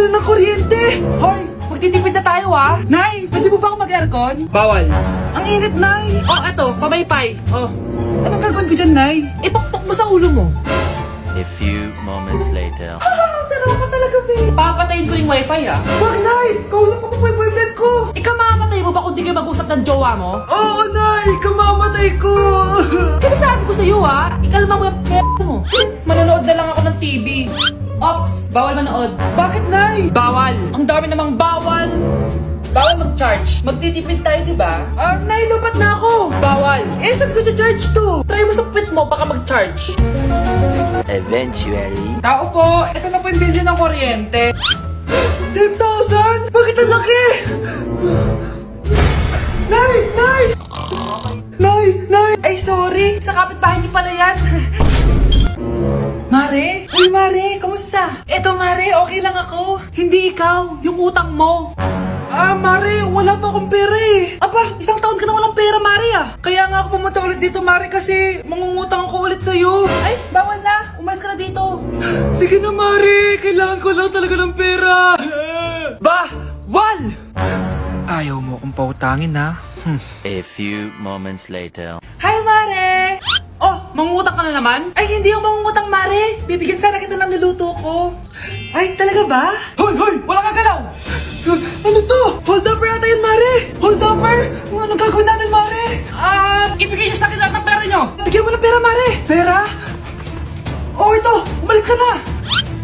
mahal ng kuryente! Hoy! Magtitipid na tayo Nay, pwede mo ba ako mag-aircon? Bawal. Ang init, Nay! Oh, eto, pamaypay. Oh. Anong gagawin ko dyan, Nay? Ipokpok mo sa ulo mo. A few moments later. Sarap ka talaga, babe! Papatayin ko yung wifi Wag, Nay! Kausap ko pa po yung boyfriend ko! Ikaw mamamatay mo ba kung di kayo mag-usap ng jowa mo? Oo, Nay! Kamamatay ko! Sinasabi ko sa'yo ikalma mo yung mo. Manonood na lang ako ng TV. Ops, bawal manood. Bakit, Nay? Bawal. Ang dami namang bawal. Bawal mag-charge. Magtitipid tayo, di ba? Nay, lupat na ako! Bawal. Saan ko charge to? Try mo sa puwit mo, baka mag-charge. Eventually. Tao po, ito na po yung bill ng kuryente. 10,000? Bakit ang laki? Nay! Nay! Nay! Nay! Ay, sorry! Sa kapitbahay niyo pala yan. Mare? Uy, Mare! Kamusta? Eto, Mare, okay lang ako. Hindi ikaw, yung utang mo. Mare, wala pa akong pera eh. Aba, isang taon ka na walang pera, Mare Kaya nga ako pumunta ulit dito, Mare, kasi mangungutang ako ulit sa'yo. Ay, bawal na. Umalis ka na dito. Sige na, Mare. Kailangan ko lang talaga ng pera. Wal! Ayaw mo akong pautangin, ha? A few moments later. Hi, Mare! Oh, mangungutang ka na naman? Ay, hindi ako mangungutang, Mare. Bibigyan sana kita ng niluto ko. Ay, talaga ba? Hoy, hoy! Wala kang galaw! Ano to? Hold upper yata yun, Mare. Hold upper? Anong gagawin natin, Mare? Ibigay niyo sa akin lahat ng pera niyo! Bigyan mo ng pera, Mare. Pera? Oh, ito. Umalis ka na.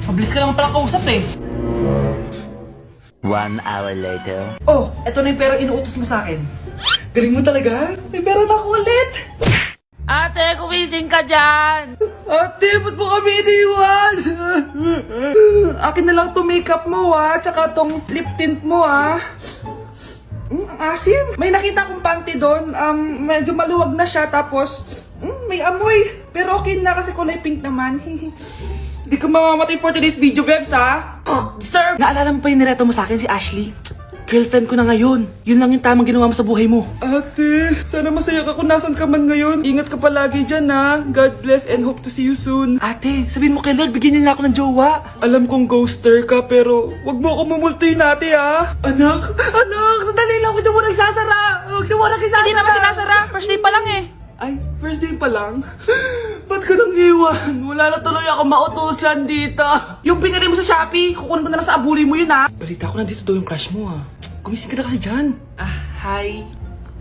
Mabilis ka naman palang kausap eh. 1 hour later. Oh, eto na yung pera inuutos mo sa akin. Galing mo talaga. May pera na ako ulit. Ate, kumising ka dyan! Ate, ba't mo kami iniwan? Akin na lang to makeup mo, tsaka tong lip tint mo, ang asim. May nakita akong panty doon. Medyo maluwag na siya, tapos may amoy. Pero okay na kasi kulay pink naman. Hindi ka mamamatay for today's video, Bebs, Sir! Naalala mo pa yung nireto mo sa akin si Ashley? Girlfriend ko na ngayon. Yun lang yung tamang ginawa mo sa buhay mo. Ate, sana masaya ka kung nasan ka man ngayon. Ingat ka palagi dyan, God bless and hope to see you soon. Ate, sabihin mo kay Lord, bigyan niya na ako ng jowa. Alam kong ghoster ka, pero wag mo ako mumultuin, ate, Anak, Sandali lang, huwag na mo nagsasara. Huwag na mo nagsasara. Hindi naman sinasara. First day pa lang eh. Ay, first day pa lang? Ba't ka nang iwan? Wala na tuloy ako mautusan dito. Yung pinari mo sa Shopee, kukunin ko na lang sa abuli mo yun Balita ko nandito daw yung crush mo, Gumising ka na kasi dyan. Hi.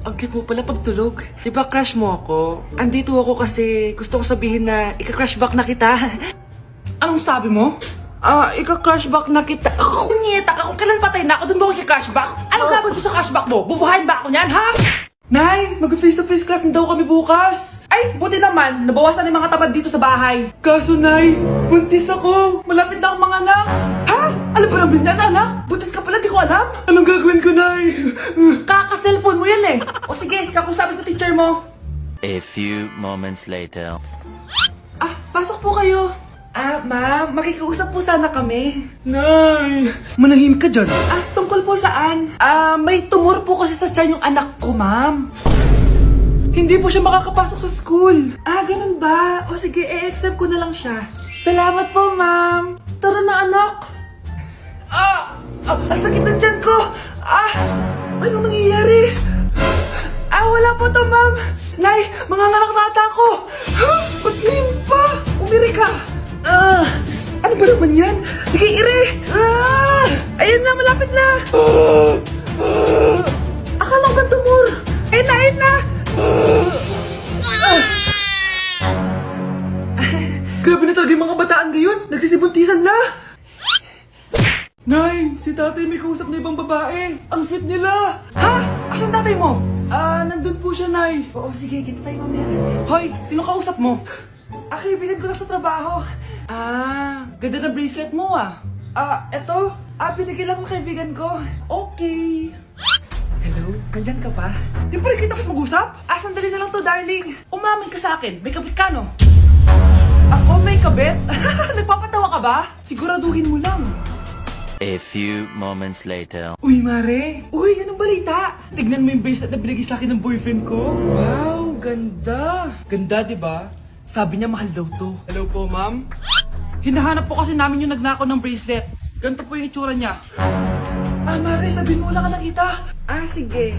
Ang cute mo pala pagtulog. Diba crush mo ako? Andito ako kasi gusto ko sabihin na ika-crush back na kita. Anong sabi mo? Ika-crush back na kita. Kunyeta ka, kung kailan patay na ako, dun ba ako ika-crush back? Anong gagawin ko sa crush back mo? Bubuhayin ba ako niyan, ha? Nay, mag-face-to-face class na daw kami bukas. Ay, buti naman, nabawasan yung mga tamad dito sa bahay. Kaso, Nay, buntis ako. Malapit na akong mga anak. Ha? Alam ba namin yan, anak? Buntis ka pala, di ko alam. Anong gagawin ko, Nay? Kaka-cellphone mo yan eh. O sige, kakusapin ko teacher mo. A few moments later. Pasok po kayo. Ma'am, makikiusap po sana kami. Nay, manahimik ka dyan. Tungkol po saan? May tumor po kasi sa tiyan yung anak ko, ma'am. Hindi po siya makakapasok sa school. Ganun ba? O sige, i-accept ko na lang siya. Salamat po, ma'am. Tara na, anak. Ang sakit ng tiyan ko. Anong nangyayari? Wala po to, ma'am. Nay, manganganak na ata ako. Ba't ngayon pa? Umiri ka. Ano ba naman yan? Sige, ire! Ayun na, malapit na! Akala ko ba tumor? Ayun na! Grabe na talaga yung mga bataan ngayon. Nagsisibuntisan na. Nay, si tatay may kausap na ibang babae. Ang sweet nila. Ha? Asan tatay mo? Nandun po siya, Nay. Oo, sige, kita tayo mamaya. Hoy, sino kausap mo? Kaibigan ko lang sa trabaho. Ganda na bracelet mo Eto. Binigay lang ng kaibigan ko. Okay. Hello? Nandyan ka pa? Di pa rin kita mas mag-usap? Sandali na lang to, darling. Umamin ka sa akin. May kabit ka, no? Ako may kabit? Nagpapatawa ka ba? Siguraduhin mo lang. A few moments later. Uy, Mare. Uy, anong balita? Tignan mo yung bracelet na binigay sa akin ng boyfriend ko. Wow, ganda. Ganda, di ba? Sabi niya mahal daw to. Hello po, ma'am. Hinahanap po kasi namin yung nagnakaw ng bracelet. Ganito po yung itsura niya. Mare, sabihin mo wala ka nakita. Sige.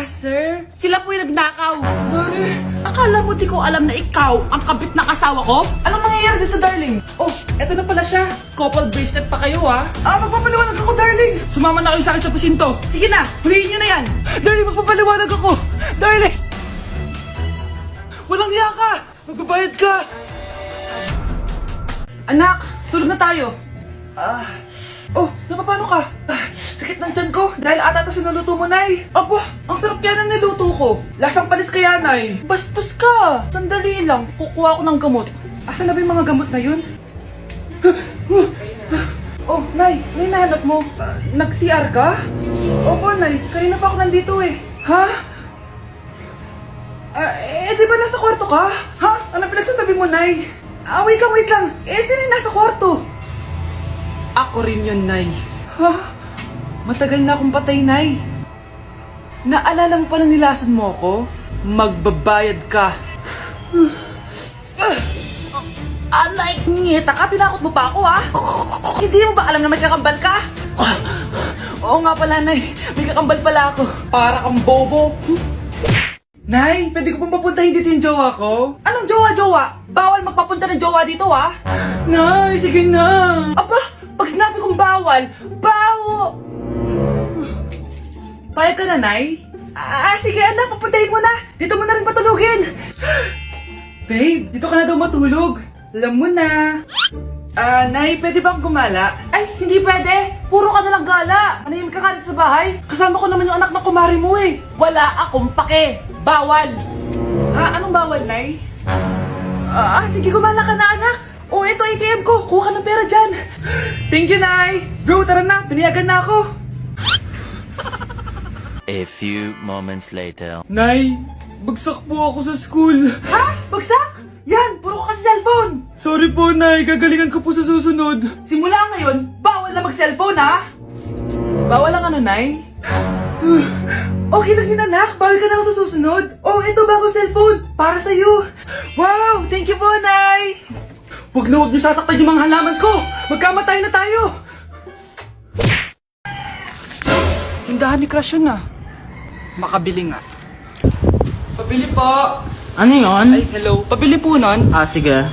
Sir? Sila po yung nagnakaw. Mare, Akala mo di ko alam na ikaw ang kabit na kasawa ko? anong nangyayari dito, darling? Oh, eto na pala siya. Couple bracelet pa kayo, ha? Magpapaliwanag ako, darling. Sumama na kayo sa akin sa presinto. Sige na, huliin nyo na yan. Darling, magpapaliwanag ako. Darling. Walang hiya ka. Magbabayad ka. Anak, tulog na tayo. Oh, napapano ka? Sakit ng tiyan ko dahil ata ito sinuluto mo, Nay. Aba, ang sarap kaya ng niluto ko. Lasang panis kaya, Nay. Bastos ka. Sandali lang, kukuha ko ng gamot. Asan na ba yung mga gamot na yun? Oh, Nay, ano yung nahanap mo? Nag-CR ka? Opo, Nay. Kanina pa ako nandito eh. Ha? Di ba nasa kwarto ka? Ha? Ano pinagsasabi mo, Nay? Wait lang. Sino yung nasa kwarto? Ako rin yun, Nay. Ha? Matagal na akong patay, Nay. Naalala mo pa na nilason mo ako? Magbabayad ka. Nay, ngita ka? Tinakot mo pa ako, ha? Hindi mo ba alam na may kakambal ka? Oo nga pala, Nay. May kakambal pala ako. Para kang bobo. Nay, pwede ko pong papuntahin dito yung jowa ko? Anong jowa-jowa? Bawal magpapunta ng jowa dito, ha? Nay, sige na. Aba, pag sinabi kong bawal, Payag ka na, Nay? Sige anak, papuntahin mo na. Dito mo na rin patulugin. Babe, dito ka na daw matulog. Alam mo na. Nay, pwede bang gumala? Ay, hindi pwede. Puro ka nalang gala. Ano yung kakalit sa bahay? Kasama ko naman yung anak ng kumari mo eh. Wala akong pake. Bawal. Anong bawal, Nay? Sige, gumala ka na, anak. Ito ATM ko. Kuha ka ng pera dyan. Thank you, Nay. Bro, tara na. Pinayagan na ako. A few moments later. Nay, bagsak po ako sa school. Ha? Bagsak? Yan, puro ka kasi cellphone. Sorry po, Nay. Gagalingan ko po sa susunod. Simula ngayon, bawal na mag-cellphone, ha? Bawal ang ano, Nay? Okay lang yun, anak. Bawal ka na ako sa susunod. Ito bagong cellphone. Para sa'yo. Wow, thank you po, Nay. Huwag niyo sasaktan yung mga halaman ko. Magkamatay na tayo. Tindahan ni Crush yun, Makabili nga. Pabili po. Ano yun? Ay, hello. Pabili po nun. Sige.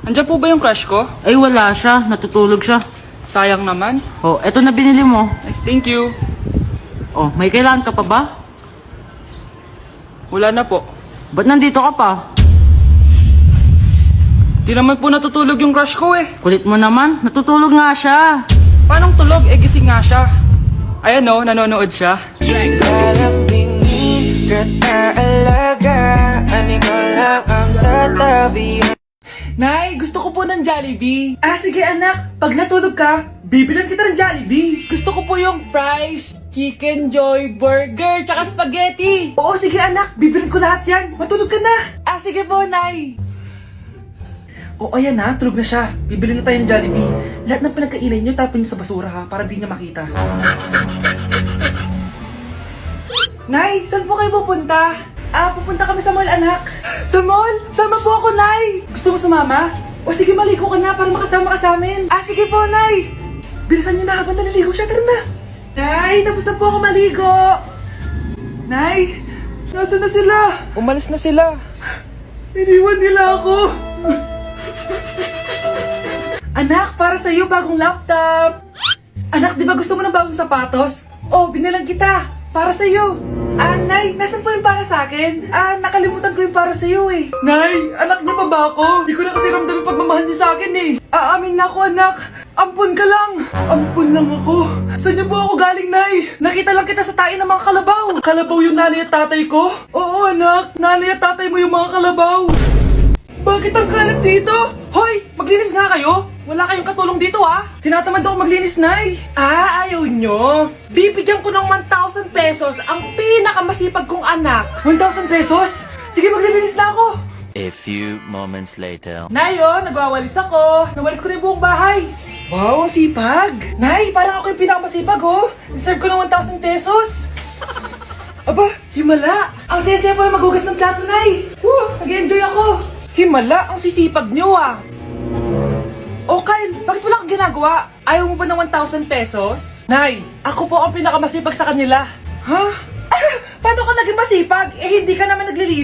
Andiyan po ba yung crush ko? Ay, wala siya. Natutulog siya. Sayang naman. Oh, eto na binili mo. Ay, thank you. Oh, may kailangan ka pa ba? Wala na po. Ba't nandito ka pa? Di naman po natutulog yung crush ko eh. Kulit mo naman. Natutulog nga siya. Paanong tulog? Gising nga siya. Ayan nanonood siya. Nay, gusto ko po ng Jollibee. Sige anak, pag natulog ka, bibilan kita ng Jollibee. Gusto ko po yung fries, chicken joy, burger, tsaka spaghetti. Oo, sige anak, bibilan ko lahat yan. Matulog ka na. Sige po, Nay. Ayan na, tulog na siya. Bibili na tayo ng Jollibee. Lahat ng pinagkainan niyo, tapon niyo sa basura ha, para di niya makita. Nay, saan po kayo pupunta? Pupunta kami sa mall, anak. Sa mall? Sama po ako, Nay. Gusto mo sumama? Sige, maligo ka na para makasama ka sa amin. Sige po, Nay. Psst, bilisan niyo na habang naliligo siya. Tara na. Nay, tapos na po ako maligo. Nay, nasaan na sila? Umalis na sila. Iniwan nila ako. Anak, para sa'yo bagong laptop. Anak, di ba gusto mo ng bagong sapatos? Binalang kita. Para sa'yo. Nay, nasan po yung para sa akin? Nakalimutan ko yung para sa'yo eh. Nay, anak niya pa ba ako? Di ko na kasi ramdam yung pagmamahal niya sa akin eh. Aamin na ako, anak. Ampun ka lang. Ampun lang ako. Saan niyo po ako galing, Nay? Nakita lang kita sa tain ng mga kalabaw. Kalabaw yung nanay at tatay ko? Oo, anak. Nanay at tatay mo yung mga kalabaw. Bakit ang kalat dito? Hoy, maglinis nga kayo. Wala kayong katulong dito Tinatamad ako maglinis, Nay. Ayaw nyo? Bibigyan ko ng 1,000 pesos ang pinakamasipag kong anak. 1,000 pesos? Sige, maglilinis na ako. A few moments later. Nay, nagwawalis ako. Nawalis ko na yung buong bahay. Wow, ang sipag. Nay, parang ako yung pinakamasipag, Deserve ko ng 1,000 pesos. Aba, himala. Ang saya-saya pa maghugas ng plato, Nay. Nag-enjoy ako. Himala, ang sisipag nyo Oh Kyle, bakit wala kang ginagawa? Ayaw mo ba ng 1,000 pesos? Nay, ako po ang pinakamasipag sa kanila. Ha? Paano ka naging masipag? Eh hindi ka naman naglilinis.